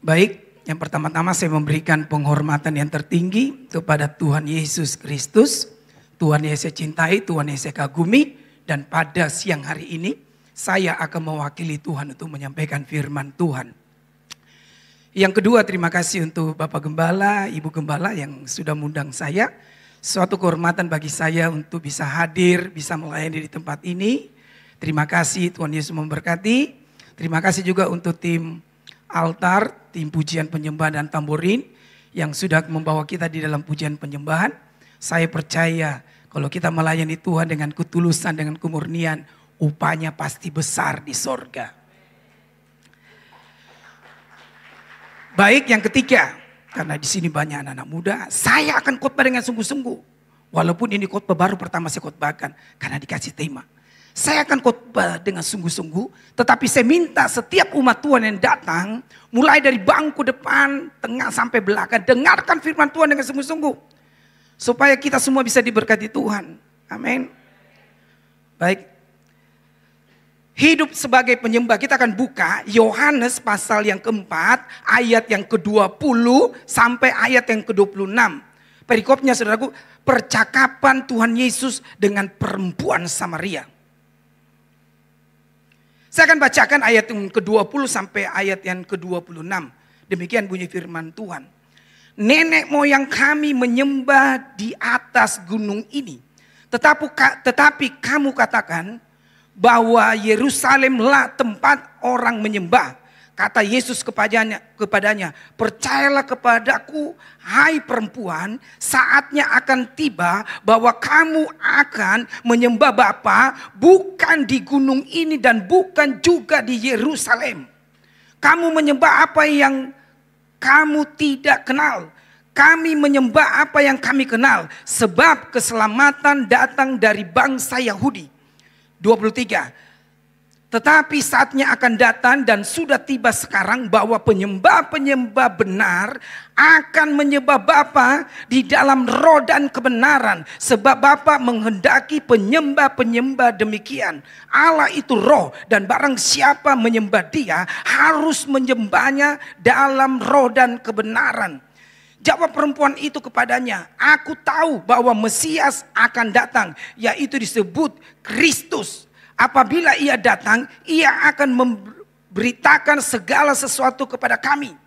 Baik, yang pertama-tama saya memberikan penghormatan yang tertinggi kepada Tuhan Yesus Kristus. Tuhan yang saya cintai, Tuhan yang saya kagumi. Dan pada siang hari ini saya akan mewakili Tuhan untuk menyampaikan firman Tuhan. Yang kedua, terima kasih untuk Bapak Gembala, Ibu Gembala yang sudah mengundang saya. Suatu kehormatan bagi saya untuk bisa hadir, bisa melayani di tempat ini. Terima kasih, Tuhan Yesus memberkati. Terima kasih juga untuk tim altar, tim pujian penyembahan dan tamborin yang sudah membawa kita di dalam pujian penyembahan. Saya percaya kalau kita melayani Tuhan dengan ketulusan, dengan kemurnian, upahnya pasti besar di sorga. Baik, yang ketiga, karena di sini banyak anak-anak muda, saya akan khotbah dengan sungguh-sungguh. Walaupun ini khotbah baru pertama saya khotbahkan, karena dikasih tema. Saya akan khotbah dengan sungguh-sungguh, tetapi saya minta setiap umat Tuhan yang datang, mulai dari bangku depan, tengah sampai belakang, dengarkan firman Tuhan dengan sungguh-sungguh. Supaya kita semua bisa diberkati Tuhan. Amin. Baik. Hidup sebagai penyembah, kita akan buka Yohanes pasal yang keempat, ayat yang ke-20 sampai ayat yang ke-26. Perikopnya saudaraku, percakapan Tuhan Yesus dengan perempuan Samaria. Saya akan bacakan ayat yang ke-20 sampai ayat yang ke-26. Demikian bunyi firman Tuhan. Nenek moyang kami menyembah di atas gunung ini. Tetapi kamu katakan bahwa Yerusalemlah tempat orang menyembah. Kata Yesus kepadanya, percayalah kepadaku, hai perempuan, saatnya akan tiba bahwa kamu akan menyembah Bapa bukan di gunung ini dan bukan juga di Yerusalem. Kamu menyembah apa yang kamu tidak kenal. Kami menyembah apa yang kami kenal, sebab keselamatan datang dari bangsa Yahudi. 23. Tetapi saatnya akan datang dan sudah tiba sekarang bahwa penyembah-penyembah benar akan menyembah Bapa di dalam roh dan kebenaran. Sebab Bapa menghendaki penyembah-penyembah demikian. Allah itu roh dan barang siapa menyembah Dia harus menyembahnya dalam roh dan kebenaran. Jawab perempuan itu kepadanya, aku tahu bahwa Mesias akan datang, yaitu disebut Kristus. Apabila ia datang, ia akan memberitakan segala sesuatu kepada kami.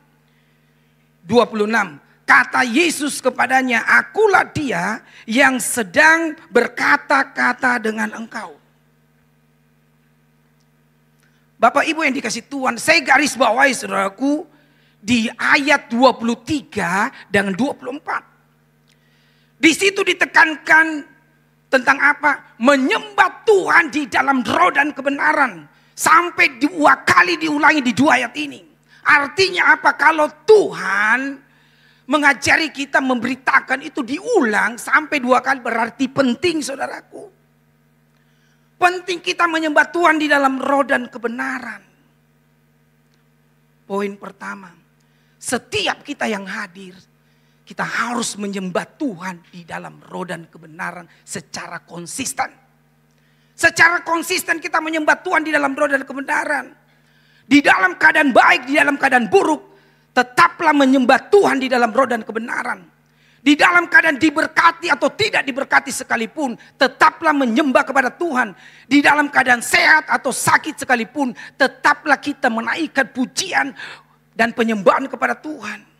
26. Kata Yesus kepadanya, akulah Dia yang sedang berkata-kata dengan engkau. Bapak Ibu yang dikasih Tuhan, saya garis bawahi saudaraku di ayat 23 dan 24. Di situ ditekankan tentang apa? Menyembah Tuhan di dalam roh dan kebenaran. Sampai 2 kali diulangi di 2 ayat ini. Artinya apa? Kalau Tuhan mengajari kita memberitakan itu diulang sampai 2 kali berarti penting saudaraku. Penting kita menyembah Tuhan di dalam roh dan kebenaran. Poin pertama, setiap kita yang hadir, kita harus menyembah Tuhan di dalam roh dan kebenaran secara konsisten. Secara konsisten kita menyembah Tuhan di dalam roh dan kebenaran. Di dalam keadaan baik, di dalam keadaan buruk, tetaplah menyembah Tuhan di dalam roh dan kebenaran. Di dalam keadaan diberkati atau tidak diberkati sekalipun, tetaplah menyembah kepada Tuhan. Di dalam keadaan sehat atau sakit sekalipun, tetaplah kita menaikkan pujian dan penyembahan kepada Tuhan.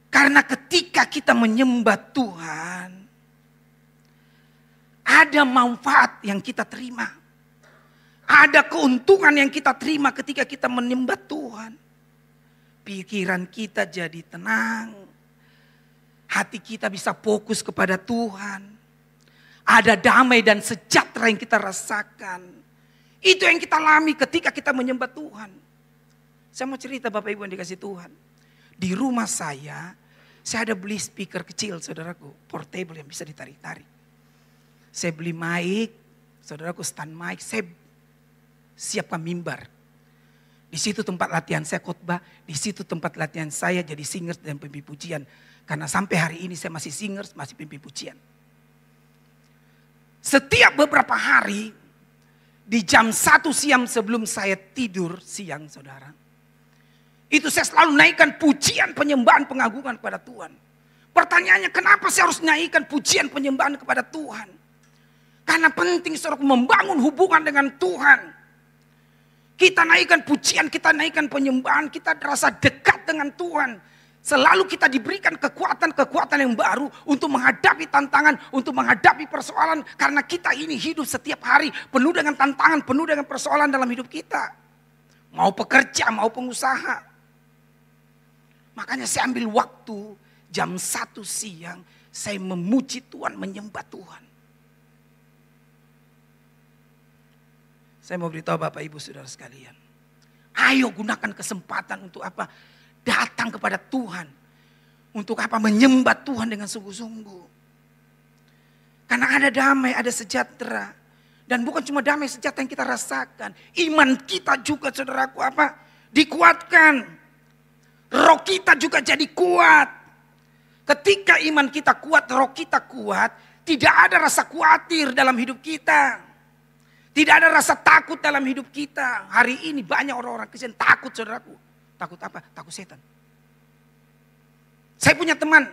Karena ketika kita menyembah Tuhan, ada manfaat yang kita terima. Ada keuntungan yang kita terima ketika kita menyembah Tuhan. Pikiran kita jadi tenang. Hati kita bisa fokus kepada Tuhan. Ada damai dan sejahtera yang kita rasakan. Itu yang kita alami ketika kita menyembah Tuhan. Saya mau cerita Bapak Ibu yang dikasih Tuhan. Di rumah saya ada beli speaker kecil saudaraku, portable yang bisa ditarik-tarik. Saya beli mic, saudaraku stand mic, saya siapkan mimbar. Di situ tempat latihan saya khotbah, di situ tempat latihan saya jadi singers dan pemimpin pujian. Karena sampai hari ini saya masih singers, masih pemimpin pujian. Setiap beberapa hari di jam 1 siang sebelum saya tidur siang, saudara. Itu saya selalu naikkan pujian, penyembahan, pengagungan kepada Tuhan. Pertanyaannya, kenapa saya harus naikkan pujian, penyembahan kepada Tuhan? Karena penting saudara membangun hubungan dengan Tuhan. Kita naikkan pujian, kita naikkan penyembahan, kita terasa dekat dengan Tuhan. Selalu kita diberikan kekuatan-kekuatan yang baru untuk menghadapi tantangan, untuk menghadapi persoalan. Karena kita ini hidup setiap hari penuh dengan tantangan, penuh dengan persoalan dalam hidup kita. Mau pekerja, mau pengusaha. Makanya saya ambil waktu jam 1 siang, saya memuji Tuhan, menyembah Tuhan. Saya mau beritahu Bapak Ibu Saudara sekalian. Ayo gunakan kesempatan untuk apa? Datang kepada Tuhan. Untuk apa? Menyembah Tuhan dengan sungguh-sungguh. Karena ada damai, ada sejahtera. Dan bukan cuma damai sejahtera yang kita rasakan. Iman kita juga saudaraku apa? Dikuatkan. Roh kita juga jadi kuat. Ketika iman kita kuat, roh kita kuat. Tidak ada rasa khawatir dalam hidup kita. Tidak ada rasa takut dalam hidup kita. Hari ini banyak orang-orang Kristen takut saudaraku. Takut apa? Takut setan. Saya punya teman.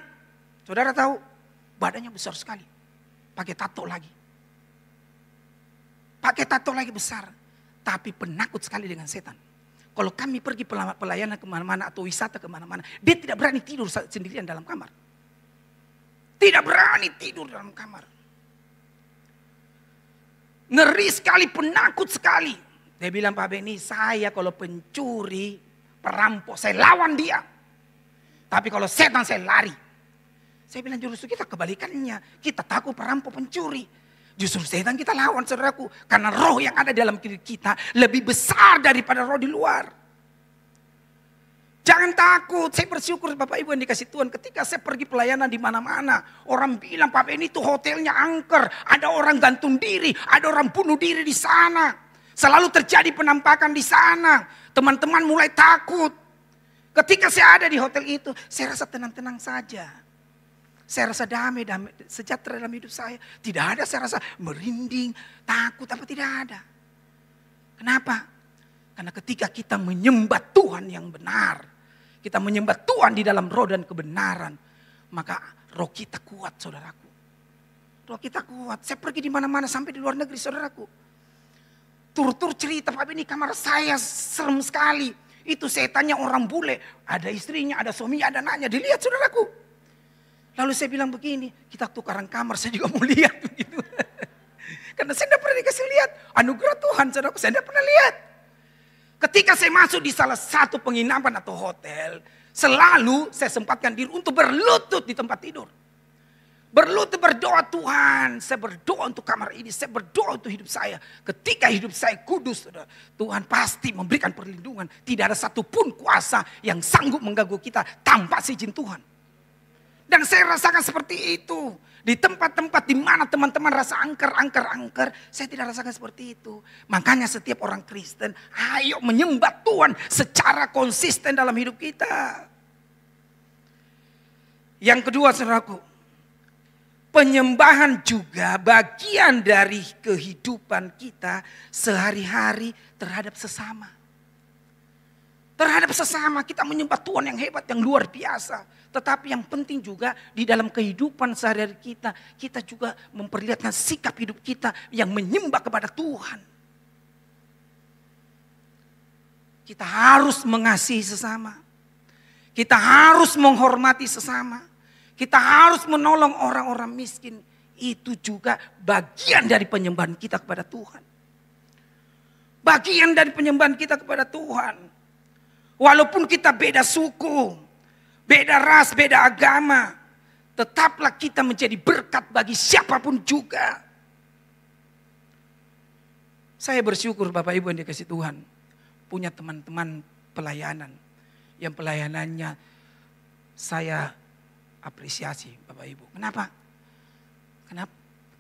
Saudara tahu badannya besar sekali. Pakai tato lagi. Pakai tato lagi besar. Tapi penakut sekali dengan setan. Kalau kami pergi pelayanan kemana-mana atau wisata kemana-mana. Dia tidak berani tidur sendirian dalam kamar. Tidak berani tidur dalam kamar. Ngeri sekali, penakut sekali. Dia bilang, Pak Beni, saya kalau pencuri, perampok, saya lawan dia. Tapi kalau setan saya lari. Saya bilang justru kita kebalikannya. Kita takut perampok, pencuri. Justru setan kita lawan saudaraku. Karena roh yang ada dalam diri kita lebih besar daripada roh di luar. Jangan takut, saya bersyukur Bapak Ibu yang dikasih Tuhan. Ketika saya pergi pelayanan di mana-mana, orang bilang Pak ini tuh hotelnya angker, ada orang gantung diri, ada orang bunuh diri di sana. Selalu terjadi penampakan di sana. Teman-teman mulai takut. Ketika saya ada di hotel itu, saya rasa tenang-tenang saja. Saya rasa damai, sejahtera dalam hidup saya. Tidak ada saya rasa merinding, takut apa tidak ada. Kenapa? Karena ketika kita menyembah Tuhan yang benar, kita menyembah Tuhan di dalam roh dan kebenaran, maka roh kita kuat saudaraku. Roh kita kuat. Saya pergi di mana-mana sampai di luar negeri saudaraku. Tur-tur cerita, Pak ini kamar saya serem sekali. Itu setannya orang bule. Ada istrinya, ada suaminya, ada anaknya. Dilihat saudaraku. Lalu saya bilang begini, kita tukaran kamar, saya juga mau lihat. Begitu. Karena saya tidak pernah dikasih lihat. Anugerah Tuhan saudaraku, saya tidak pernah lihat. Ketika saya masuk di salah satu penginapan atau hotel, selalu saya sempatkan diri untuk berlutut di tempat tidur. Berlutut berdoa, Tuhan, saya berdoa untuk kamar ini, saya berdoa untuk hidup saya. Ketika hidup saya kudus, Tuhan pasti memberikan perlindungan. Tidak ada satupun kuasa yang sanggup mengganggu kita tanpa izin Tuhan. Dan saya rasakan seperti itu. Di tempat-tempat di mana teman-teman rasa angker, saya tidak rasakan seperti itu. Makanya setiap orang Kristen, ayo menyembah Tuhan secara konsisten dalam hidup kita. Yang kedua saudaraku, penyembahan juga bagian dari kehidupan kita sehari-hari terhadap sesama. Terhadap sesama kita menyembah Tuhan yang hebat, yang luar biasa. Tetapi yang penting juga di dalam kehidupan sehari-hari kita, kita juga memperlihatkan sikap hidup kita yang menyembah kepada Tuhan. Kita harus mengasihi sesama. Kita harus menghormati sesama. Kita harus menolong orang-orang miskin. Itu juga bagian dari penyembahan kita kepada Tuhan. Bagian dari penyembahan kita kepada Tuhan. Walaupun kita beda suku, beda ras, beda agama, tetaplah kita menjadi berkat bagi siapapun juga. Saya bersyukur Bapak Ibu yang dikasih Tuhan, punya teman-teman pelayanan, yang pelayanannya saya apresiasi Bapak Ibu. Kenapa?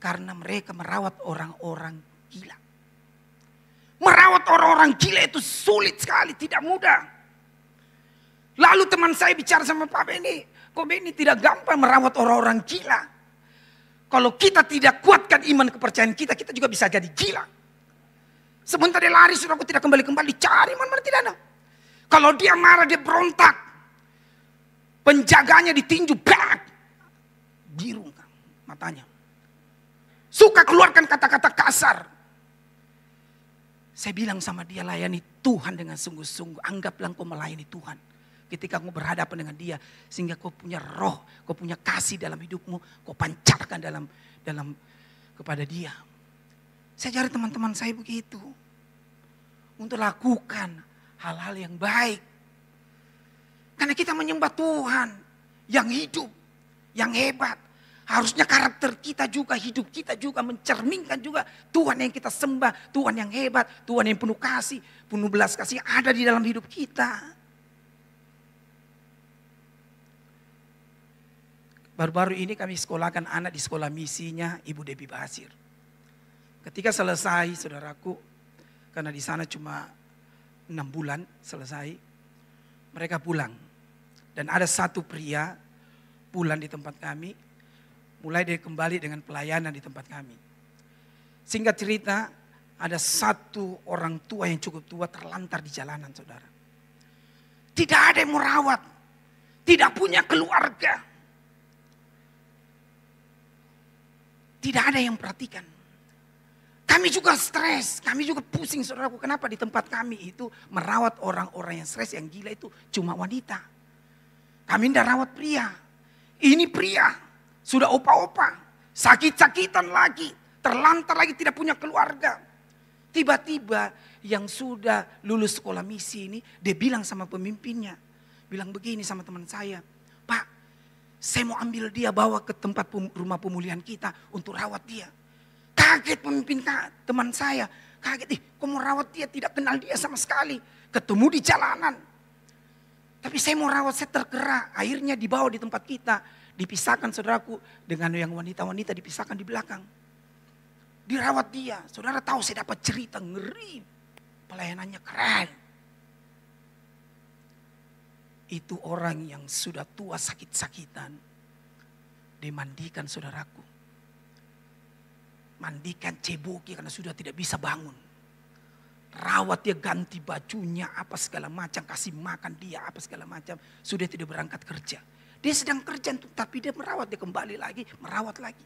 Karena mereka merawat orang-orang gila. Merawat orang-orang gila itu sulit sekali, tidak mudah. Lalu teman saya bicara sama Pak Beni, kok Beni tidak gampang merawat orang-orang gila. Kalau kita tidak kuatkan iman kepercayaan kita, kita juga bisa jadi gila. Sebentar dia lari, saudaraku, tidak kembali-kembali. Cari mana-mana tidak ada. Kalau dia marah, dia berontak. Penjaganya ditinju, bak. Biru matanya. Suka keluarkan kata-kata kasar. Saya bilang sama dia, layani Tuhan dengan sungguh-sungguh. Anggaplah kau melayani Tuhan. Ketika kau berhadapan dengan dia. Sehingga kau punya roh, kau punya kasih dalam hidupmu. Kau pancarkan dalam kepada dia. Saya cari teman-teman saya begitu. Untuk lakukan hal-hal yang baik. Karena kita menyembah Tuhan yang hidup, yang hebat. Harusnya karakter kita juga, hidup kita juga mencerminkan juga Tuhan yang kita sembah, Tuhan yang hebat, Tuhan yang penuh kasih, penuh belas kasih ada di dalam hidup kita. Baru-baru ini kami sekolahkan anak di sekolah misinya Ibu Debbie Basir. Ketika selesai, saudaraku, karena di sana cuma 6 bulan selesai, mereka pulang. Dan ada satu pria pulang di tempat kami, mulai dari kembali dengan pelayanan di tempat kami. Singkat cerita, ada satu orang tua yang cukup tua terlantar di jalanan, saudara. Tidak ada yang merawat, tidak punya keluarga. Tidak ada yang perhatikan. Kami juga stres, kami juga pusing, saudaraku. Kenapa di tempat kami itu merawat orang-orang yang stres, yang gila itu cuma wanita. Kami tidak rawat pria. Ini pria, sudah opa-opa, sakit-sakitan lagi, terlantar lagi, tidak punya keluarga. Tiba-tiba yang sudah lulus sekolah misi ini, dia bilang sama pemimpinnya. Bilang begini sama teman saya, Pak, saya mau ambil dia bawa ke tempat rumah pemulihan kita untuk rawat dia. Kaget pemimpin teman saya. Kaget, kok mau rawat dia, tidak kenal dia sama sekali. Ketemu di jalanan. Tapi saya mau rawat, saya tergerak. Akhirnya dibawa di tempat kita. Dipisahkan saudaraku dengan yang wanita-wanita dipisahkan di belakang. Dirawat dia. Saudara tahu saya dapat cerita ngeri. Pelayanannya keren. Itu orang yang sudah tua sakit-sakitan. Dimandikan saudaraku. Mandikan ceboki karena sudah tidak bisa bangun. Rawat dia, ganti bajunya, apa segala macam. Kasih makan dia, apa segala macam. Sudah tidak berangkat kerja. Dia sedang kerja, tapi dia merawat. Dia kembali lagi, merawat lagi.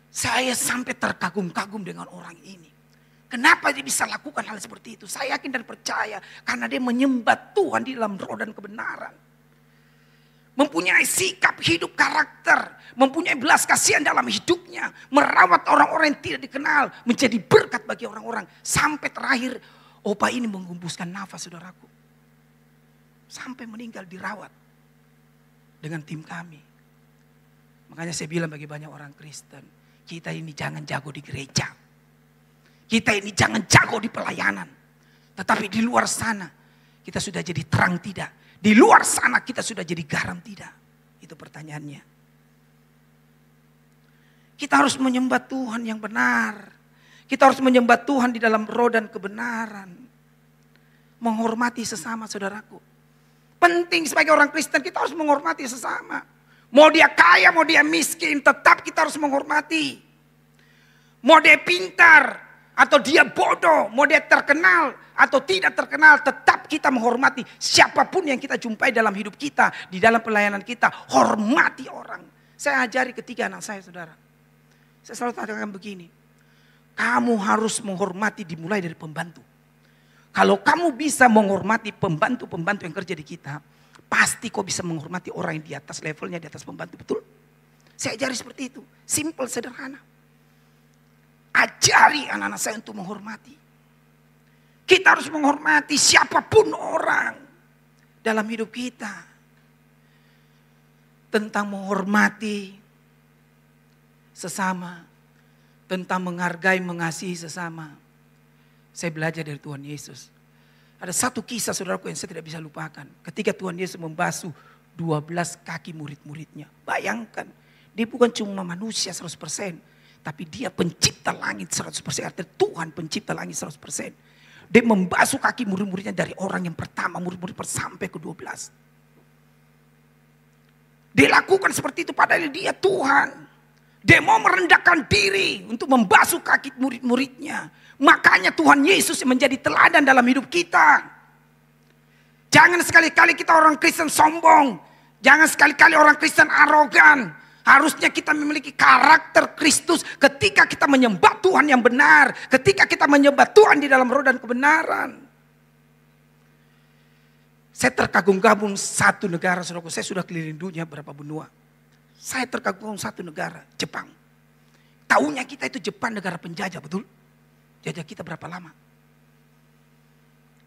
Saya sampai terkagum-kagum dengan orang ini. Kenapa dia bisa lakukan hal seperti itu? Saya yakin dan percaya. Karena dia menyembah Tuhan di dalam roh dan kebenaran. Mempunyai sikap hidup karakter. Mempunyai belas kasihan dalam hidupnya. Merawat orang-orang yang tidak dikenal. Menjadi berkat bagi orang-orang. Sampai terakhir opa ini menghembuskan nafas, saudaraku. Sampai meninggal dirawat. Dengan tim kami. Makanya saya bilang bagi banyak orang Kristen. Kita ini jangan jago di gereja. Kita ini jangan jago di pelayanan. Tetapi di luar sana kita sudah jadi terang tidak. Di luar sana kita sudah jadi garam tidak? Itu pertanyaannya. Kita harus menyembah Tuhan yang benar. Kita harus menyembah Tuhan di dalam roh dan kebenaran. Menghormati sesama, saudaraku. Penting sebagai orang Kristen kita harus menghormati sesama. Mau dia kaya, mau dia miskin, tetap kita harus menghormati. Mau dia pintar atau dia bodoh, mau dia terkenal atau tidak terkenal, tetap kita menghormati siapapun yang kita jumpai dalam hidup kita, di dalam pelayanan kita. Hormati orang. Saya ajari ketiga anak saya, saudara. Saya selalu katakan begini, kamu harus menghormati dimulai dari pembantu. Kalau kamu bisa menghormati pembantu-pembantu yang kerja di kita, pasti kau bisa menghormati orang yang di atas levelnya, di atas pembantu, betul? Saya ajari seperti itu, simple, sederhana. Ajari anak-anak saya untuk menghormati. Kita harus menghormati siapapun orang dalam hidup kita. Tentang menghormati sesama. Tentang menghargai, mengasihi sesama. Saya belajar dari Tuhan Yesus. Ada satu kisah, saudaraku, yang saya tidak bisa lupakan. Ketika Tuhan Yesus membasuh 12 kaki murid-muridnya. Bayangkan, dia bukan cuma manusia 100%. Tapi dia pencipta langit 100%. Artinya Tuhan pencipta langit 100%. Dia membasuh kaki murid-muridnya dari orang yang pertama, murid-murid sampai ke-12. Dia lakukan seperti itu padahal dia Tuhan. Dia mau merendahkan diri untuk membasuh kaki murid-muridnya. Makanya Tuhan Yesus menjadi teladan dalam hidup kita. Jangan sekali-kali kita orang Kristen sombong. Jangan sekali-kali orang Kristen arogan. Harusnya kita memiliki karakter Kristus ketika kita menyembah Tuhan yang benar. Ketika kita menyembah Tuhan di dalam roh dan kebenaran. Saya terkagum-kagum satu negara, saudaraku. Saya sudah keliling dunia berapa benua. Saya terkagum satu negara, Jepang. Taunya kita itu Jepang negara penjajah, betul? Jajah kita berapa lama?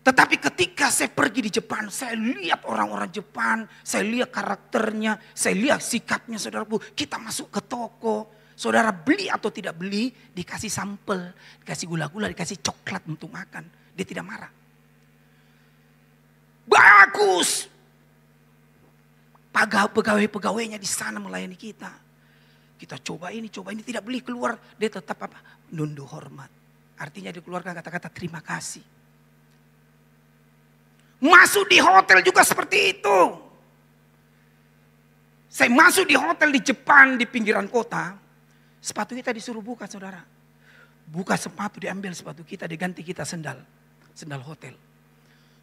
Tetapi ketika saya pergi di Jepang, saya lihat orang-orang Jepang, saya lihat karakternya, saya lihat sikapnya, saudaraku. Kita masuk ke toko, saudara beli atau tidak beli, dikasih sampel, dikasih gula-gula, dikasih coklat untuk makan. Dia tidak marah. Bagus. Pegawai-pegawainya di sana melayani kita. Kita coba ini, tidak beli keluar. Dia tetap apa? Nunduk hormat. Artinya dikeluarkan kata-kata terima kasih. Masuk di hotel juga seperti itu. Saya masuk di hotel di Jepang di pinggiran kota. Sepatu kita disuruh buka, saudara. Buka sepatu, diambil sepatu kita, diganti kita sendal. Sendal hotel.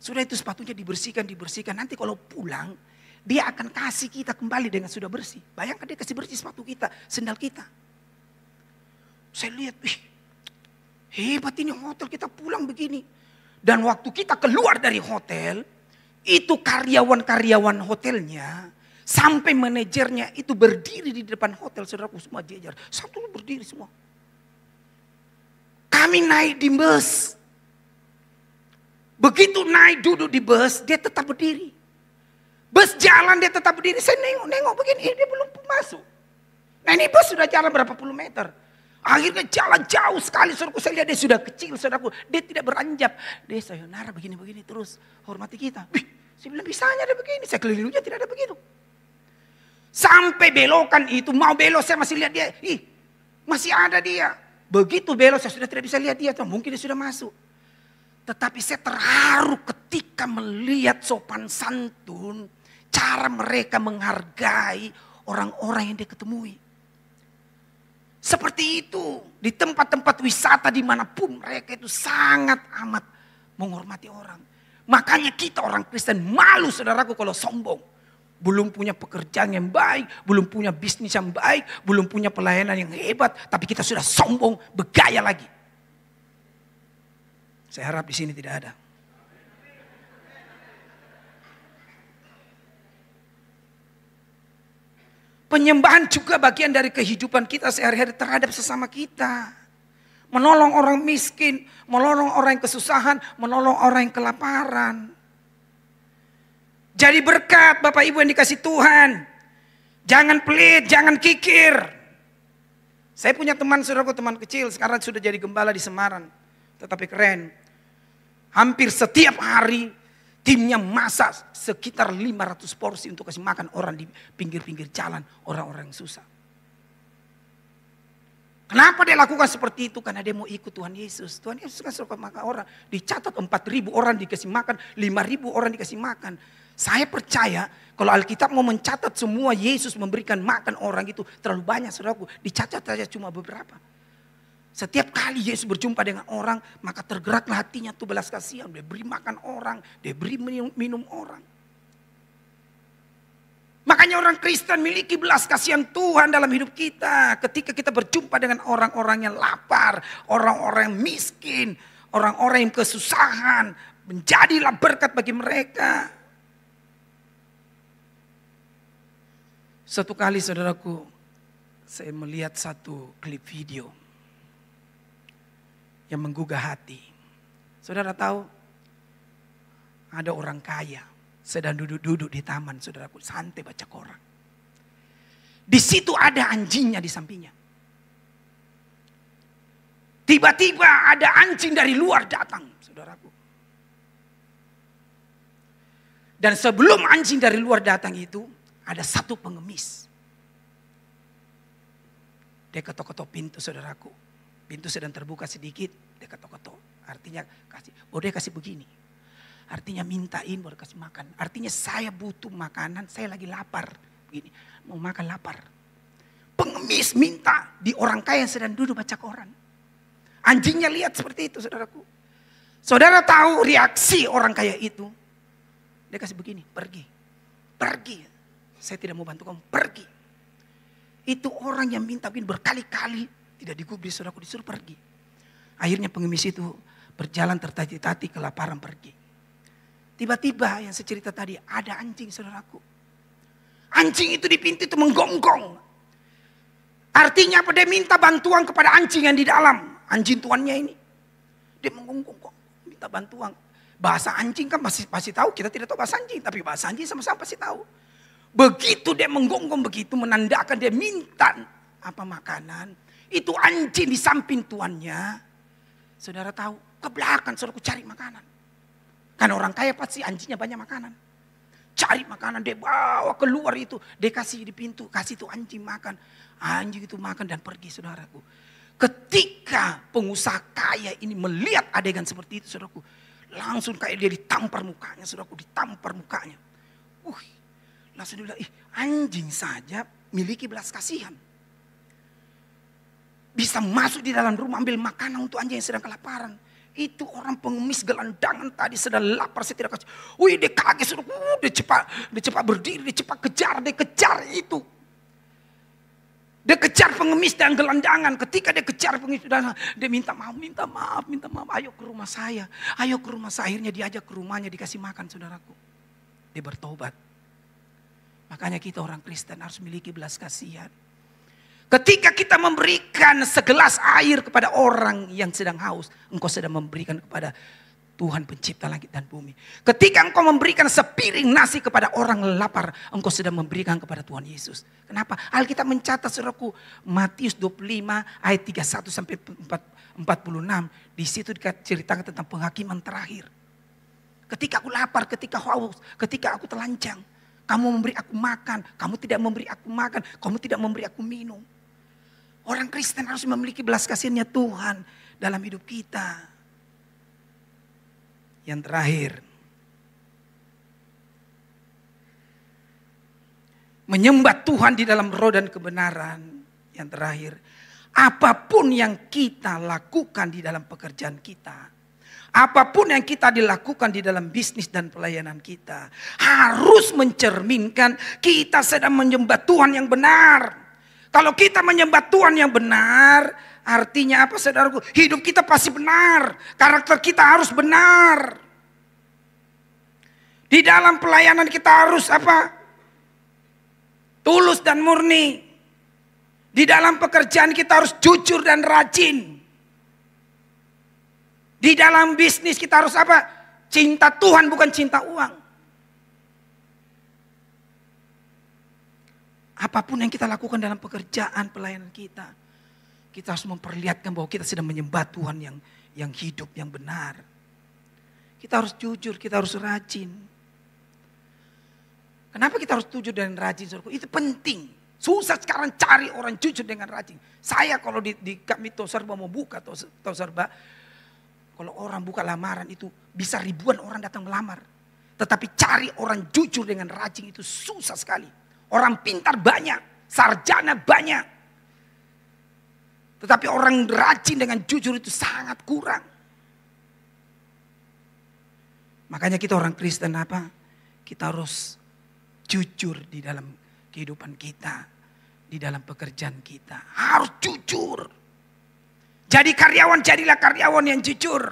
Sudah itu sepatunya dibersihkan. Nanti kalau pulang, dia akan kasih kita kembali dengan sudah bersih. Bayangkan dia kasih bersih sepatu kita, sendal kita. Saya lihat, hebat ini hotel, kita pulang begini. Dan waktu kita keluar dari hotel, itu karyawan-karyawan hotelnya, sampai manajernya itu berdiri di depan hotel, saudaraku semua jejer. Satu berdiri semua. Kami naik di bus. Begitu naik duduk di bus, dia tetap berdiri. Bus jalan dia tetap berdiri. Saya nengok begini, dia belum masuk. Nah ini bus sudah jalan berapa puluh meter. Akhirnya jalan jauh sekali. Saudaraku, saya lihat dia sudah kecil, saudaraku. Dia tidak beranjak. Dia sayonara begini-begini terus. Hormati kita. Saya bilang bisanya ada begini. Saya kelilingnya tidak ada begitu. Sampai belokan itu, mau belok saya masih lihat dia. Masih ada dia. Begitu belok saya sudah tidak bisa lihat dia. Mungkin dia sudah masuk. Tetapi saya terharu ketika melihat sopan santun, cara mereka menghargai orang-orang yang dia ketemui. Seperti itu di tempat-tempat wisata dimanapun mereka itu sangat amat menghormati orang. Makanya kita orang Kristen malu, saudaraku, kalau sombong. Belum punya pekerjaan yang baik, belum punya bisnis yang baik, belum punya pelayanan yang hebat, tapi kita sudah sombong, bergaya lagi. Saya harap di sini tidak ada. Penyembahan juga bagian dari kehidupan kita sehari-hari terhadap sesama kita. Menolong orang miskin, menolong orang yang kesusahan, menolong orang yang kelaparan. Jadi berkat Bapak Ibu yang dikasih Tuhan. Jangan pelit, jangan kikir. Saya punya teman, saudaraku, teman kecil, sekarang sudah jadi gembala di Semarang. Tetapi keren. Hampir setiap hari timnya masak sekitar 500 porsi untuk kasih makan orang di pinggir-pinggir jalan, orang-orang yang susah. Kenapa dia lakukan seperti itu? Karena dia mau ikut Tuhan Yesus. Tuhan Yesus kan suka makan orang. Dicatat 4.000 orang dikasih makan, 5.000 orang dikasih makan. Saya percaya kalau Alkitab mau mencatat semua Yesus memberikan makan orang itu terlalu banyak, saudaraku. Dicatat saja cuma beberapa. Setiap kali Yesus berjumpa dengan orang, maka tergeraklah hatinya tuh belas kasihan. Dia beri makan orang, dia beri minum orang. Makanya orang Kristen miliki belas kasihan Tuhan dalam hidup kita. Ketika kita berjumpa dengan orang-orang yang lapar, orang-orang yang miskin, orang-orang yang kesusahan, menjadilah berkat bagi mereka. Satu kali, saudaraku, saya melihat satu klip video yang menggugah hati. Saudara tahu, ada orang kaya sedang duduk-duduk di taman, saudaraku, santai baca koran. Di situ ada anjingnya di sampingnya. Tiba-tiba ada anjing dari luar datang, saudaraku. Dan sebelum anjing dari luar datang itu, ada satu pengemis. Dia ketok-ketok pintu, saudaraku. Pintu sedang terbuka sedikit, dia ketok-ketok. Artinya kasih, dia kasih begini. Artinya mintain baru kasih makan. Artinya saya butuh makanan, saya lagi lapar. Begini, mau makan lapar. Pengemis minta di orang kaya yang sedang duduk baca koran. Anjingnya lihat seperti itu, saudaraku. Saudara tahu reaksi orang kaya itu? Dia kasih begini, pergi. Pergi. Saya tidak mau bantu kamu, pergi. Itu orang yang minta berkali-kali tidak digubris, saudaraku, disuruh pergi. Akhirnya pengemis itu berjalan tertati-tati kelaparan pergi. Tiba-tiba yang saya cerita tadi ada anjing, saudaraku. Anjing itu di pintu itu menggonggong. Artinya apa? Dia minta bantuan kepada anjing yang di dalam. Anjing tuannya ini. Dia menggonggong, minta bantuan. Bahasa anjing kan pasti tahu, kita tidak tahu bahasa anjing. Tapi bahasa anjing sama-sama pasti tahu. Begitu dia menggonggong begitu, menandakan dia minta apa makanan. Itu anjing di samping tuannya. Saudara tahu, ke belakang saudaraku cari makanan. Karena orang kaya pasti anjingnya banyak makanan. Cari makanan, dia bawa keluar itu. Dia kasih di pintu, kasih itu anjing makan. Anjing itu makan dan pergi, saudaraku. Ketika pengusaha kaya ini melihat adegan seperti itu, saudaraku. Langsung kayak dia ditampar mukanya, saudaraku, ditampar mukanya. Langsung dia bilang, anjing saja miliki belas kasihan. Bisa masuk di dalam rumah ambil makanan untuk anjing yang sedang kelaparan. Itu orang pengemis gelandangan tadi sedang lapar, saya tidak kasih. Dia kaget, saudaraku, dia cepat berdiri, dia cepat kejar, dia kejar itu. Dia kejar pengemis dan gelandangan. Ketika dia kejar pengemis dan dia minta maaf. Ayo ke rumah saya. Ayo ke rumah saya. Akhirnya diajak ke rumahnya, dikasih makan, saudaraku. Dia bertobat. Makanya kita orang Kristen harus memiliki belas kasihan. Ketika kita memberikan segelas air kepada orang yang sedang haus, engkau sedang memberikan kepada Tuhan pencipta langit dan bumi. Ketika engkau memberikan sepiring nasi kepada orang lapar, engkau sedang memberikan kepada Tuhan Yesus. Kenapa? Alkitab mencatat, saudaraku, Matius 25 ayat 31 sampai 46. Di situ diceritakan tentang penghakiman terakhir. Ketika aku lapar, ketika haus, ketika aku telanjang, kamu memberi aku makan, kamu tidak memberi aku makan, kamu tidak memberi aku minum. Orang Kristen harus memiliki belas kasihannya Tuhan dalam hidup kita. Yang terakhir, menyembah Tuhan di dalam roh dan kebenaran. Yang terakhir, apapun yang kita lakukan di dalam pekerjaan kita, apapun yang kita dilakukan di dalam bisnis dan pelayanan kita, harus mencerminkan kita sedang menyembah Tuhan yang benar. Kalau kita menyembah Tuhan yang benar, artinya apa, saudaraku? Hidup kita pasti benar. Karakter kita harus benar. Di dalam pelayanan kita harus apa? Tulus dan murni. Di dalam pekerjaan kita harus jujur dan rajin. Di dalam bisnis kita harus apa? Cinta Tuhan, bukan cinta uang. Apapun yang kita lakukan dalam pekerjaan pelayanan kita, kita harus memperlihatkan bahwa kita sedang menyembah Tuhan yang hidup, yang benar. Kita harus jujur, kita harus rajin. Kenapa kita harus jujur dan rajin, saudaraku? Itu penting. Susah sekarang cari orang jujur dengan rajin. Saya kalau di kami Toserba mau buka Toserba, kalau orang buka lamaran itu bisa ribuan orang datang melamar. Tetapi cari orang jujur dengan rajin itu susah sekali. Orang pintar banyak, sarjana banyak. Tetapi orang rajin dengan jujur itu sangat kurang. Makanya kita orang Kristen apa? Kita harus jujur di dalam kehidupan kita. Di dalam pekerjaan kita. Harus jujur. Jadi karyawan, jadilah karyawan yang jujur.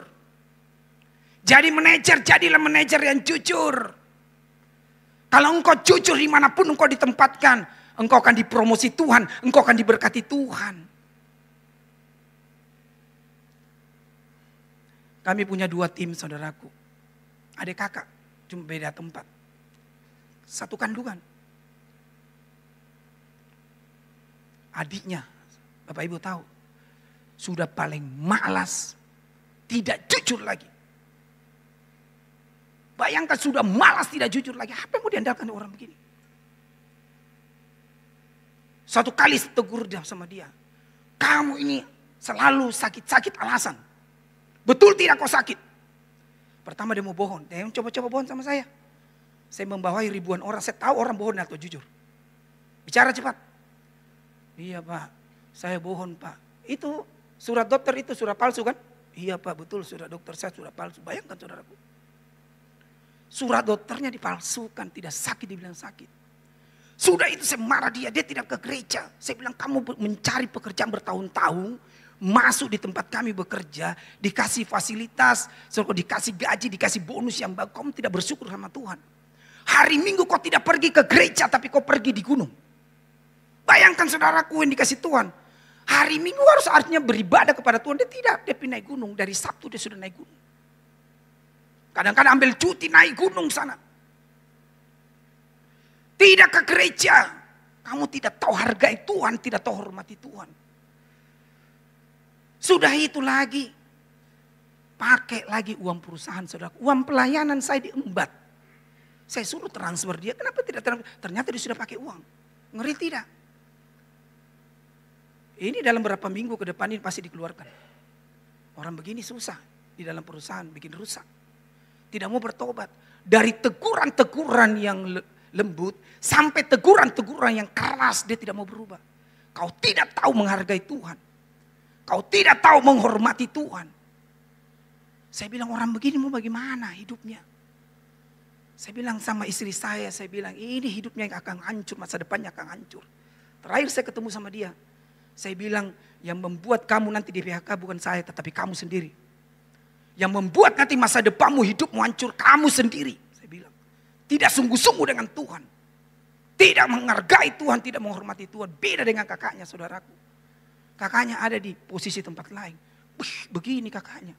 Jadi manajer, jadilah manajer yang jujur. Kalau engkau jujur dimanapun engkau ditempatkan, engkau akan dipromosi Tuhan, engkau akan diberkati Tuhan. Kami punya 2 tim, saudaraku. Adik kakak, cuma beda tempat. Satu kandungan. Adiknya, Bapak Ibu tahu, sudah paling malas, tidak jujur lagi. Bayangkan sudah malas tidak jujur lagi. Apa yang mau diandalkan orang begini? Suatu kali tegur dia sama dia. Kamu ini selalu sakit-sakit alasan. Betul tidak kau sakit? Pertama dia mau bohong. Dia coba-coba bohong sama saya. Saya membawai ribuan orang. Saya tahu orang bohong atau jujur. Bicara cepat. Iya Pak, saya bohong Pak. Itu Surat dokter itu surat palsu kan? Iya Pak, betul surat dokter saya surat palsu. Bayangkan saudaraku. Surat dokternya dipalsukan, tidak sakit dibilang sakit. Sudah itu saya marah dia tidak ke gereja. Saya bilang kamu mencari pekerjaan bertahun-tahun, masuk di tempat kami bekerja, dikasih fasilitas, dikasih gaji, dikasih bonus yang bagus. Kamu tidak bersyukur sama Tuhan. Hari Minggu kau tidak pergi ke gereja tapi kau pergi di gunung. Bayangkan saudaraku yang dikasih Tuhan. Hari Minggu harus artinya beribadah kepada Tuhan. Dia tidak, dia naik gunung. Dari Sabtu dia sudah naik gunung. Kadang-kadang ambil cuti naik gunung sana. Tidak ke gereja. Kamu tidak tahu hargai Tuhan, tidak tahu hormati Tuhan. Sudah itu lagi. Pakai lagi uang perusahaan saudara. Uang pelayanan saya diembat. Saya suruh transfer dia. Kenapa tidak transfer? Ternyata dia sudah pakai uang. Ngeri tidak? Ini dalam beberapa minggu ke depan ini pasti dikeluarkan. Orang begini susah. Di dalam perusahaan bikin rusak. Tidak mau bertobat. Dari teguran-teguran yang lembut. Sampai teguran-teguran yang keras. Dia tidak mau berubah. Kau tidak tahu menghargai Tuhan. Kau tidak tahu menghormati Tuhan. Saya bilang orang begini mau bagaimana hidupnya. Saya bilang sama istri saya bilang ini hidupnya yang akan hancur. Masa depannya akan hancur. Terakhir saya ketemu sama dia. Saya bilang yang membuat kamu nanti di PHK bukan saya tetapi kamu sendiri. Yang membuat nanti masa depanmu hidupmu hancur kamu sendiri. Saya bilang tidak sungguh-sungguh dengan Tuhan. Tidak menghargai Tuhan, tidak menghormati Tuhan. Beda dengan kakaknya saudaraku. Kakaknya ada di posisi tempat lain. Begini kakaknya.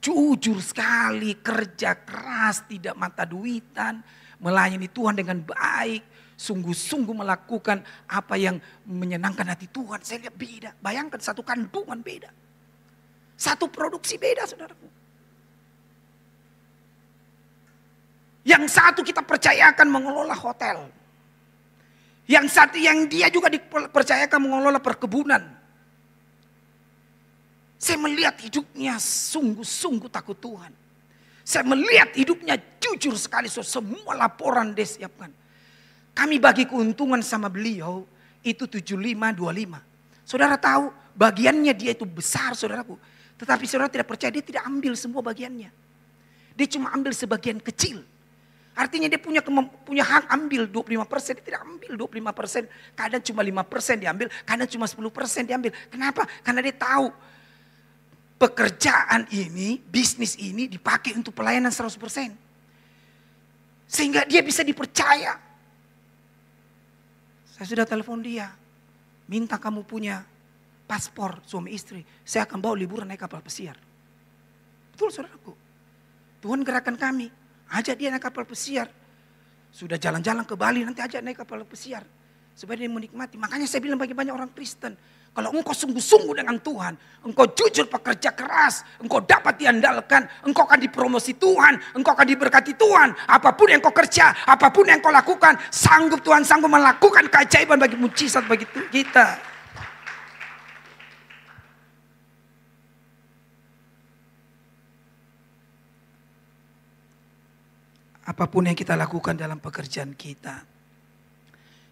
Jujur sekali, kerja keras, tidak mata duitan. Melayani Tuhan dengan baik. Sungguh-sungguh melakukan apa yang menyenangkan hati Tuhan. Saya lihat beda. Bayangkan satu kandungan beda. Satu produksi beda saudaraku. Yang satu kita percayakan mengelola hotel. Yang satu yang dia juga dipercayakan mengelola perkebunan. Saya melihat hidupnya sungguh-sungguh takut Tuhan. Saya melihat hidupnya jujur sekali. Semua laporan dia siapkan. Kami bagi keuntungan sama beliau itu 75-25. Saudara tahu bagiannya dia itu besar saudaraku. Tetapi saudara tidak percaya dia tidak ambil semua bagiannya. Dia cuma ambil sebagian kecil. Artinya dia punya hak ambil 25%. Dia tidak ambil 25%. Kadang cuma 5% diambil. Kadang cuma 10% diambil. Kenapa? Karena dia tahu pekerjaan ini, bisnis ini dipakai untuk pelayanan 100%. Sehingga dia bisa dipercaya. Saya sudah telepon dia. Minta kamu punya paspor suami istri. Saya akan bawa liburan naik kapal pesiar. Betul saudaraku. Tuhan gerakan kami. Ajak dia naik kapal pesiar. Sudah jalan-jalan ke Bali nanti ajak naik kapal pesiar. Supaya dia menikmati. Makanya saya bilang bagi banyak orang Kristen. Kalau engkau sungguh-sungguh dengan Tuhan. Engkau jujur pekerja keras. Engkau dapat diandalkan. Engkau akan dipromosi Tuhan. Engkau akan diberkati Tuhan. Apapun yang kau kerja. Apapun yang kau lakukan. Sanggup Tuhan sanggup melakukan keajaiban bagi mujizat bagi kita. Apapun yang kita lakukan dalam pekerjaan kita.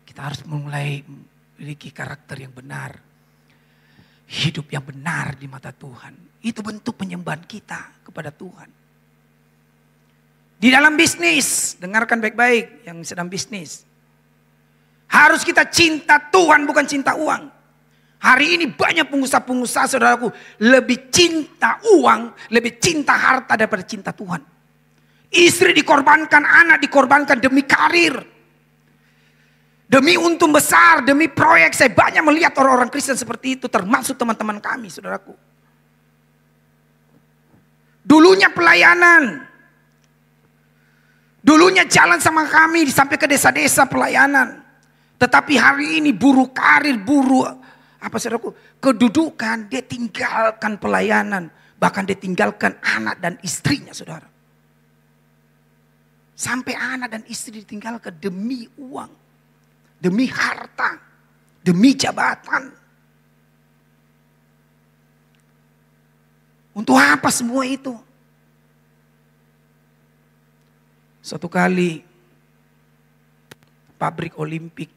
Kita harus mulai memiliki karakter yang benar. Hidup yang benar di mata Tuhan. Itu bentuk penyembahan kita kepada Tuhan. Di dalam bisnis, dengarkan baik-baik yang sedang bisnis. Harus kita cinta Tuhan bukan cinta uang. Hari ini banyak pengusaha-pengusaha saudaraku lebih cinta uang, lebih cinta harta daripada cinta Tuhan. Istri dikorbankan, anak dikorbankan demi karir. Demi untung besar, demi proyek. Saya banyak melihat orang-orang Kristen seperti itu. Termasuk teman-teman kami, saudaraku. Dulunya pelayanan. Dulunya jalan sama kami sampai ke desa-desa pelayanan. Tetapi hari ini buru karir, buru saudaraku, kedudukan. Dia tinggalkan pelayanan. Bahkan dia tinggalkan anak dan istrinya, saudara. Sampai anak dan istri ditinggalkan demi uang. Demi harta, demi jabatan. Untuk apa semua itu? Suatu kali pabrik Olimpik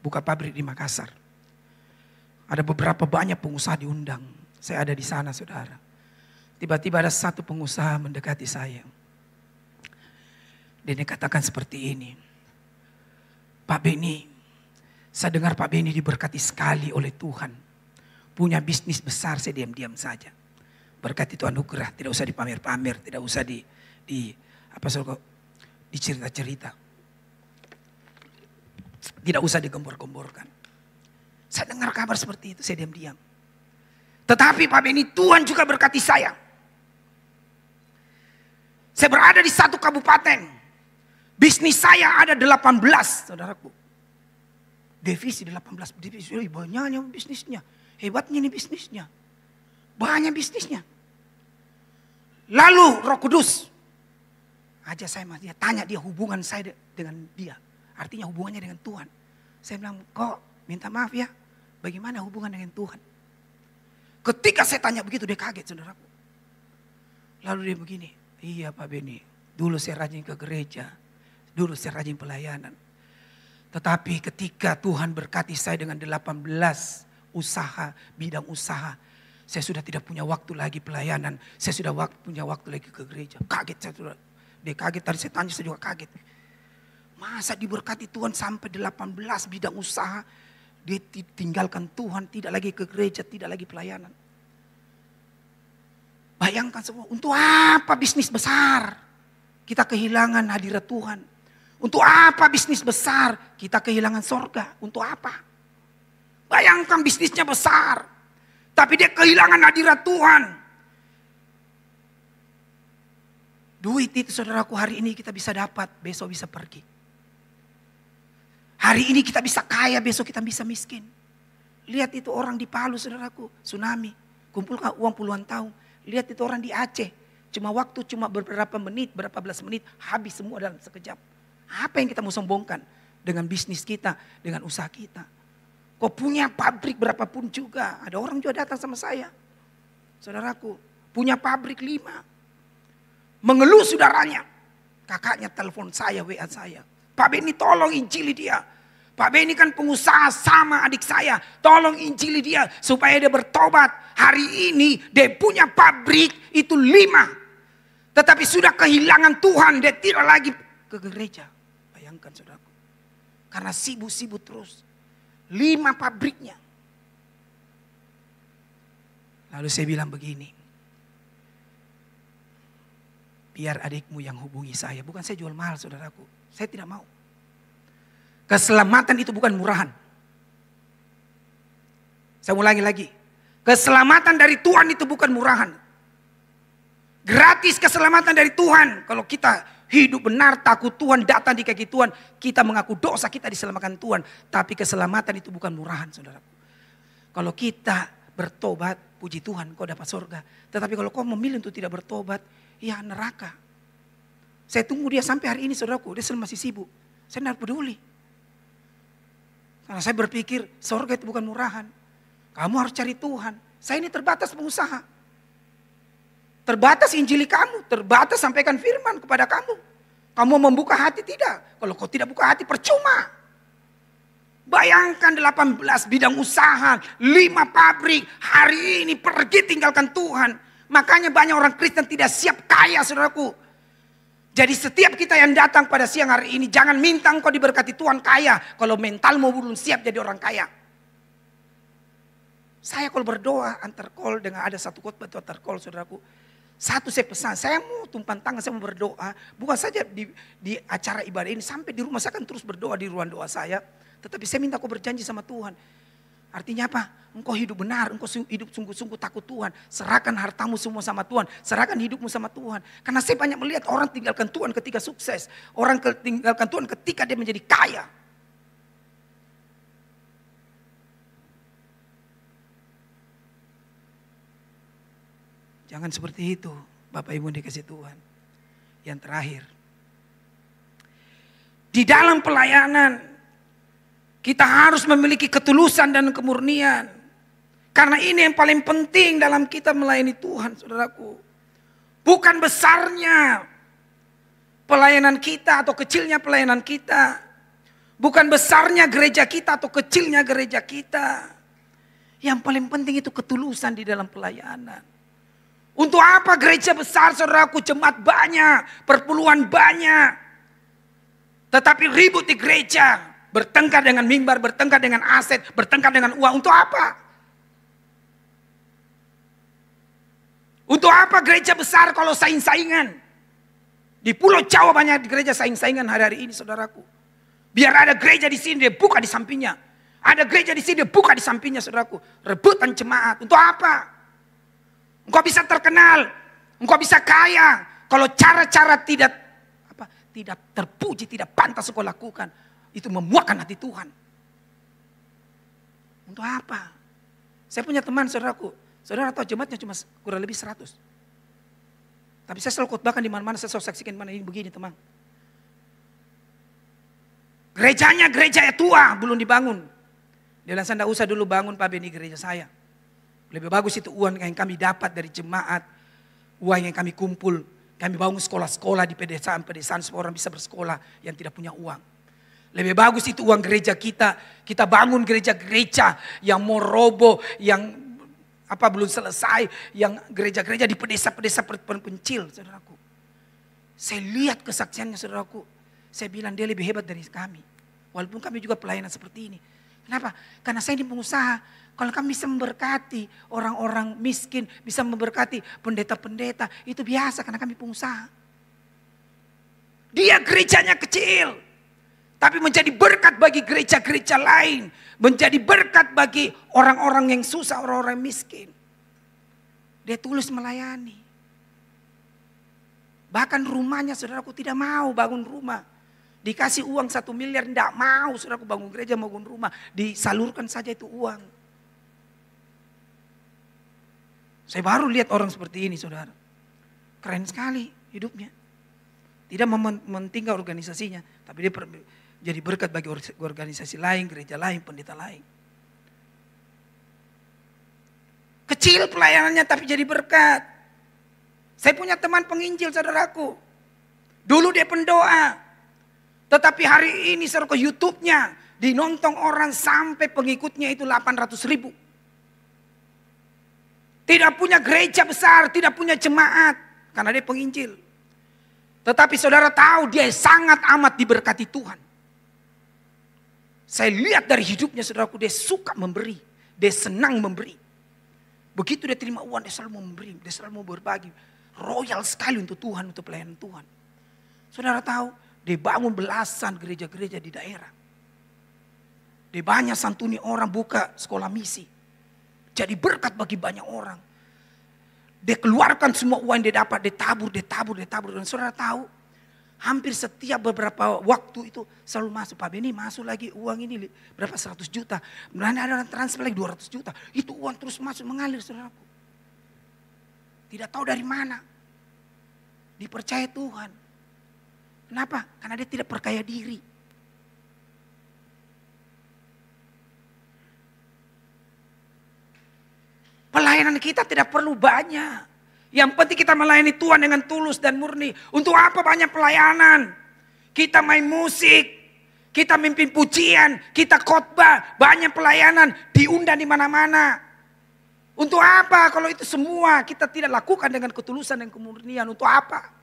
buka pabrik di Makassar. Ada beberapa banyak pengusaha diundang. Saya ada di sana, saudara. Tiba-tiba ada satu pengusaha mendekati saya. Dia katakan seperti ini. Pak Beni, saya dengar Pak Beni diberkati sekali oleh Tuhan. Punya bisnis besar, saya diam-diam saja. Berkat itu anugerah, tidak usah dipamer-pamer, tidak usah dicerita-cerita. Tidak usah digembor-gemborkan. Saya dengar kabar seperti itu, saya diam-diam. Tetapi Pak Beni, Tuhan juga berkati saya. Saya berada di satu kabupaten. Bisnis saya ada 18, saudaraku. Divisi 18, divisi. Banyaknya bisnisnya. Hebatnya ini bisnisnya. Banyak bisnisnya. Lalu Roh Kudus aja saya dia tanya dia hubungan saya dengan dia. Artinya hubungannya dengan Tuhan. Saya bilang, kok minta maaf ya. Bagaimana hubungan dengan Tuhan? Ketika saya tanya begitu dia kaget, saudaraku. Lalu dia begini, iya Pak Beni, dulu saya rajin ke gereja. Dulu saya rajin pelayanan. Tetapi ketika Tuhan berkati saya dengan 18 usaha, bidang usaha. Saya sudah tidak punya waktu lagi pelayanan. Saya sudah punya waktu lagi ke gereja. Kaget saya. Dia kaget, tadi saya tanya saya juga kaget. Masa diberkati Tuhan sampai 18 bidang usaha. Dia tinggalkan Tuhan, tidak lagi ke gereja, tidak lagi pelayanan. Bayangkan semua, untuk apa bisnis besar? Kita kehilangan hadirat Tuhan. Untuk apa bisnis besar? Kita kehilangan sorga. Untuk apa? Bayangkan bisnisnya besar. Tapi dia kehilangan hadirat Tuhan. Duit itu saudaraku hari ini kita bisa dapat, besok bisa pergi. Hari ini kita bisa kaya, besok kita bisa miskin. Lihat itu orang di Palu saudaraku, tsunami. Kumpulkan uang puluhan tahun. Lihat itu orang di Aceh. Cuma beberapa menit, berapa belas menit, habis semua dalam sekejap. Apa yang kita mau sombongkan dengan bisnis kita, dengan usaha kita? Kau punya pabrik berapapun juga. Ada orang juga datang sama saya. Saudaraku, punya pabrik 5. Mengeluh saudaranya. Kakaknya telepon saya, WA saya. Pak Beni tolong injili dia. Pak Beni kan pengusaha sama adik saya. Tolong injili dia supaya dia bertobat. Hari ini dia punya pabrik itu 5. Tetapi sudah kehilangan Tuhan. Dia tidak lagi ke gereja. Bayangkan saudaraku. Karena sibuk-sibuk terus. 5 pabriknya. Lalu saya bilang begini. Biar adikmu yang hubungi saya. Bukan saya jual mahal saudaraku. Saya tidak mau. Keselamatan itu bukan murahan. Saya ulangi lagi. Keselamatan dari Tuhan itu bukan murahan. Gratis keselamatan dari Tuhan. Kalau kita hidup benar, takut Tuhan, datang di kaki Tuhan. Kita mengaku dosa, kita diselamatkan Tuhan. Tapi keselamatan itu bukan murahan saudaraku. Kalau kita bertobat, puji Tuhan kau dapat surga. Tetapi kalau kau memilih untuk tidak bertobat, ya neraka. Saya tunggu dia sampai hari ini saudaraku. Dia masih sibuk. Saya tidak peduli. Karena saya berpikir surga itu bukan murahan. Kamu harus cari Tuhan. Saya ini terbatas pengusaha. Terbatas injili kamu. Terbatas sampaikan firman kepada kamu. Kamu membuka hati tidak. Kalau kau tidak buka hati percuma. Bayangkan 18 bidang usaha. 5 pabrik. Hari ini pergi tinggalkan Tuhan. Makanya banyak orang Kristen tidak siap kaya saudaraku. Jadi setiap kita yang datang pada siang hari ini. Jangan minta engkau diberkati Tuhan kaya. Kalau mentalmu belum siap jadi orang kaya. Saya kalau berdoa antar call dengan ada satu khotbah itu antar call saudaraku. Satu saya pesan. Saya mau tumpang tangan saya mau berdoa. Bukan saja di acara ibadah ini. Sampai di rumah saya akan terus berdoa di ruang doa saya. Tetapi saya minta kau berjanji sama Tuhan. Artinya apa? Engkau hidup benar, engkau hidup sungguh-sungguh takut Tuhan. Serahkan hartamu semua sama Tuhan. Serahkan hidupmu sama Tuhan. Karena saya banyak melihat orang tinggalkan Tuhan ketika sukses. Orang tinggalkan Tuhan ketika dia menjadi kaya. Jangan seperti itu, Bapak Ibu dikasih Tuhan. Yang terakhir. Di dalam pelayanan, kita harus memiliki ketulusan dan kemurnian. Karena ini yang paling penting dalam kita melayani Tuhan, saudaraku. Bukan besarnya pelayanan kita atau kecilnya pelayanan kita. Bukan besarnya gereja kita atau kecilnya gereja kita. Yang paling penting itu ketulusan di dalam pelayanan. Untuk apa gereja besar saudaraku, jemaat banyak, perpuluhan banyak. Tetapi ribut di gereja, bertengkar dengan mimbar, bertengkar dengan aset, bertengkar dengan uang. Untuk apa? Untuk apa gereja besar kalau saing-saingan? Di Pulau Jawa banyak gereja saing-saingan hari-hari ini saudaraku. Biar ada gereja di sini dia buka di sampingnya. Ada gereja di sini dia buka di sampingnya saudaraku. Rebutan jemaat. Untuk apa? Engkau bisa terkenal. Engkau bisa kaya. Kalau cara-cara tidak terpuji, tidak pantas engkau lakukan. Itu memuakkan hati Tuhan. Untuk apa? Saya punya teman saudaraku. Saudara tahu jemaatnya cuma kurang lebih 100. Tapi saya selalu khotbahkan di mana-mana, saya selalu saksikan mana ini begini teman. Gerejanya gereja tua, belum dibangun. Dia bilang, saya tidak usah dulu bangun Pak Beni gereja saya. Lebih bagus itu uang yang kami dapat dari jemaat. Uang yang kami kumpul. Kami bangun sekolah-sekolah di pedesaan-pedesaan supaya orang bisa bersekolah yang tidak punya uang. Lebih bagus itu uang gereja kita. Kita bangun gereja-gereja yang mau roboh, yang belum selesai, yang gereja-gereja di pedesa-pedesa pencil, saudaraku. Saya lihat kesaksiannya, saudaraku. Saya bilang dia lebih hebat dari kami. Walaupun kami juga pelayanan seperti ini. Kenapa? Karena saya ini pengusaha. Kalau kami bisa memberkati orang-orang miskin, bisa memberkati pendeta-pendeta, itu biasa karena kami pengusaha. Dia gerejanya kecil, tapi menjadi berkat bagi gereja-gereja lain. Menjadi berkat bagi orang-orang yang susah, orang-orang miskin. Dia tulus melayani. Bahkan rumahnya saudaraku tidak mau bangun rumah. Dikasih uang 1 miliar, tidak mau saudaraku bangun gereja, bangun rumah. Disalurkan saja itu uang. Saya baru lihat orang seperti ini saudara. Keren sekali hidupnya. Tidak mementingkan organisasinya, tapi dia jadi berkat bagi organisasi lain, gereja lain, pendeta lain. Kecil pelayanannya tapi jadi berkat. Saya punya teman penginjil saudaraku. Dulu dia pendoa. Tetapi hari ini saudara YouTube-nya dinonton orang sampai pengikutnya itu 800.000. Tidak punya gereja besar, tidak punya jemaat. Karena dia penginjil. Tetapi saudara tahu dia sangat amat diberkati Tuhan. Saya lihat dari hidupnya saudaraku, dia suka memberi. Dia senang memberi. Begitu dia terima uang, dia selalu memberi. Dia selalu mau berbagi. Royal sekali untuk Tuhan, untuk pelayanan Tuhan. Saudara tahu, dia bangun belasan gereja-gereja di daerah. Dia banyak santuni orang, buka sekolah misi. Jadi berkat bagi banyak orang. Dia keluarkan semua uang yang dia dapat, dia tabur. Dan saudara tahu, hampir setiap beberapa waktu itu selalu masuk. Pak Beni masuk lagi uang ini berapa 100 juta. Kemudian ada orang transfer lagi 200 juta. Itu uang terus masuk mengalir saudaraku. Tidak tahu dari mana. Dipercaya Tuhan. Kenapa? Karena dia tidak perkaya diri. Pelayanan kita tidak perlu banyak. Yang penting kita melayani Tuhan dengan tulus dan murni. Untuk apa banyak pelayanan? Kita main musik, kita mimpin pujian, kita khotbah, banyak pelayanan, diundang di mana-mana. Untuk apa kalau itu semua kita tidak lakukan dengan ketulusan dan kemurnian? Untuk apa?